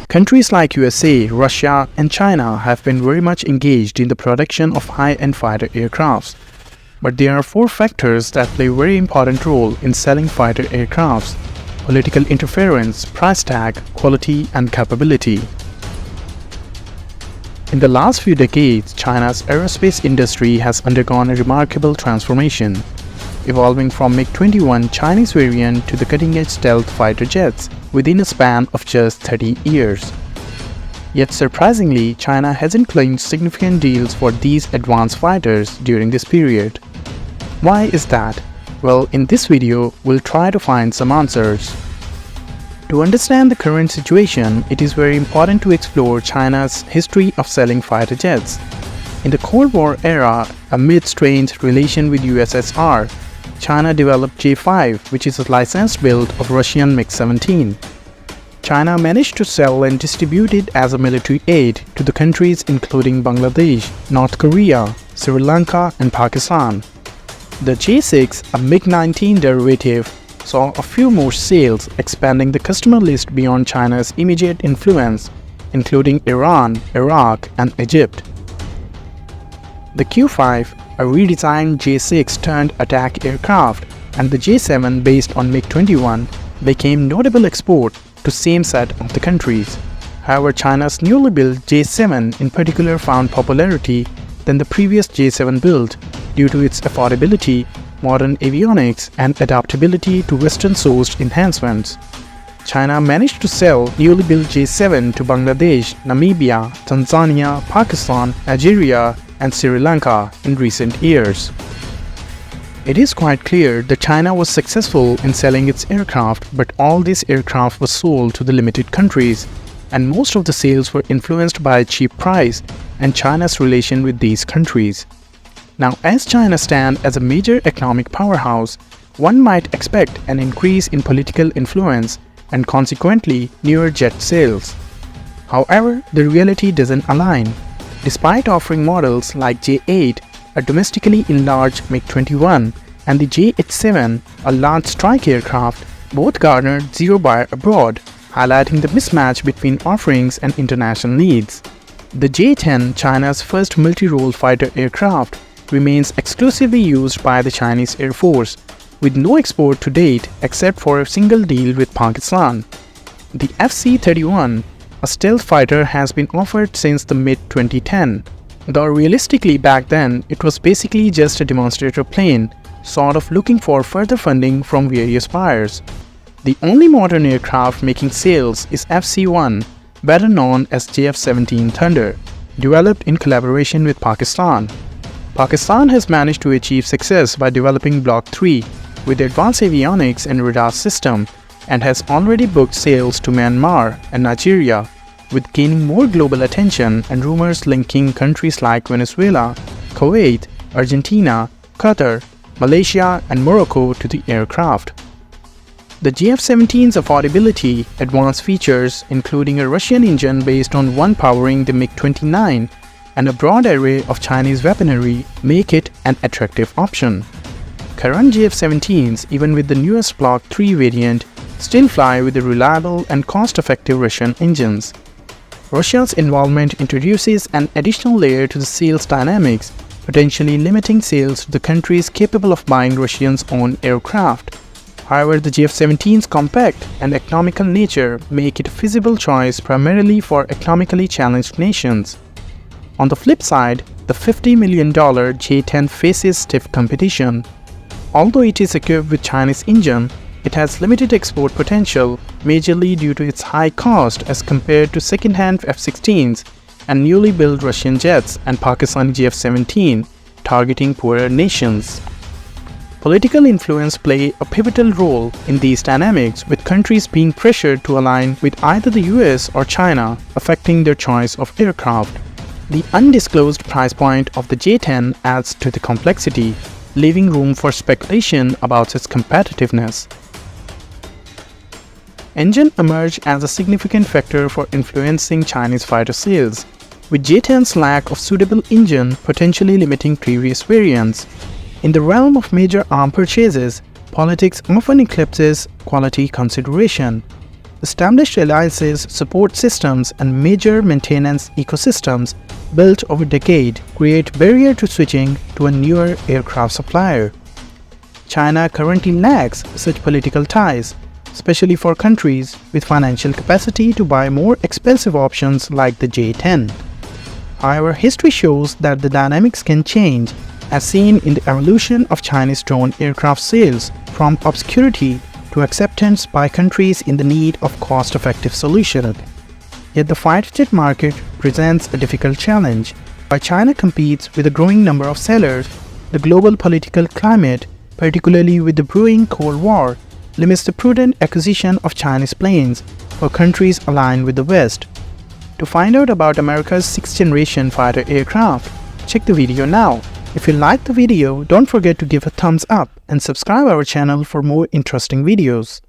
Countries like USA, Russia, and China have been very much engaged in the production of high-end fighter aircrafts. But there are four factors that play a very important role in selling fighter aircrafts: political interference, price tag, quality, and capability. In the last few decades, China's aerospace industry has undergone a remarkable transformation, evolving from MiG-21 Chinese variant to the cutting-edge stealth fighter jets within a span of just 30 years. Yet surprisingly, China hasn't claimed significant deals for these advanced fighters during this period. Why is that? Well, in this video, we'll try to find some answers. To understand the current situation, it is very important to explore China's history of selling fighter jets. In the Cold War era, amid strained relation with USSR, China developed J-5, which is a licensed build of Russian MiG-17. China managed to sell and distribute it as a military aid to the countries including Bangladesh, North Korea, Sri Lanka, and Pakistan. The J-6, a MiG-19 derivative, saw a few more sales, expanding the customer list beyond China's immediate influence, including Iran, Iraq, and Egypt. The Q-5, a redesigned J-6 turned attack aircraft, and the J-7 based on MiG-21 became notable export to same set of the countries. However, China's newly built J-7 in particular found popularity than the previous J-7 build due to its affordability, modern avionics, and adaptability to Western-sourced enhancements. China managed to sell newly built J-7 to Bangladesh, Namibia, Tanzania, Pakistan, Nigeria, and Sri Lanka in recent years. It is quite clear that China was successful in selling its aircraft, but all these aircraft were sold to the limited countries, and most of the sales were influenced by a cheap price and China's relation with these countries. Now, as China stands as a major economic powerhouse, one might expect an increase in political influence and consequently newer jet sales. However, the reality doesn't align. Despite offering models like J-8, a domestically enlarged MiG-21, and the J-7, a large strike aircraft, both garnered zero buyer abroad, highlighting the mismatch between offerings and international needs. The J-10, China's first multi-role fighter aircraft, remains exclusively used by the Chinese Air Force, with no export to date except for a single deal with Pakistan. The FC-31, a stealth fighter, has been offered since the mid-2010. Though realistically back then, it was basically just a demonstrator plane, sort of looking for further funding from various buyers. The only modern aircraft making sales is FC-1, better known as JF-17 Thunder, developed in collaboration with Pakistan. Pakistan has managed to achieve success by developing Block 3 with advanced avionics and radar system, and has already booked sales to Myanmar and Nigeria, with gaining more global attention and rumors linking countries like Venezuela, Kuwait, Argentina, Qatar, Malaysia, and Morocco to the aircraft. The JF-17's affordability, advanced features including a Russian engine based on one powering the MiG-29, and a broad array of Chinese weaponry make it an attractive option. Current JF-17s, even with the newest Block 3 variant, still fly with the reliable and cost-effective Russian engines. Russia's involvement introduces an additional layer to the sales dynamics, potentially limiting sales to the countries capable of buying Russians' own aircraft. However, the JF-17's compact and economical nature make it a feasible choice primarily for economically challenged nations. On the flip side, the $50 million J-10 faces stiff competition. Although it is equipped with Chinese engine, it has limited export potential, majorly due to its high cost as compared to second-hand F-16s and newly built Russian jets and Pakistani JF-17, targeting poorer nations. Political influence play a pivotal role in these dynamics, with countries being pressured to align with either the US or China, affecting their choice of aircraft. The undisclosed price point of the J-10 adds to the complexity, leaving room for speculation about its competitiveness. Engine emerged as a significant factor for influencing Chinese fighter sales, with J-10's lack of suitable engine potentially limiting previous variants. In the realm of major arm purchases, politics often eclipses quality consideration. Established alliances, support systems, and major maintenance ecosystems built over decades create barrier to switching to a newer aircraft supplier. China currently lacks such political ties, especially for countries with financial capacity to buy more expensive options like the J-10. However, history shows that the dynamics can change, as seen in the evolution of Chinese drone aircraft sales from obscurity to acceptance by countries in the need of cost-effective solutions. Yet the fighter jet market presents a difficult challenge. While China competes with a growing number of sellers, the global political climate, particularly with the brewing Cold War, limits the prudent acquisition of Chinese planes for countries aligned with the West. To find out about America's 6th generation fighter aircraft, check the video now. If you liked the video, don't forget to give a thumbs up and subscribe our channel for more interesting videos.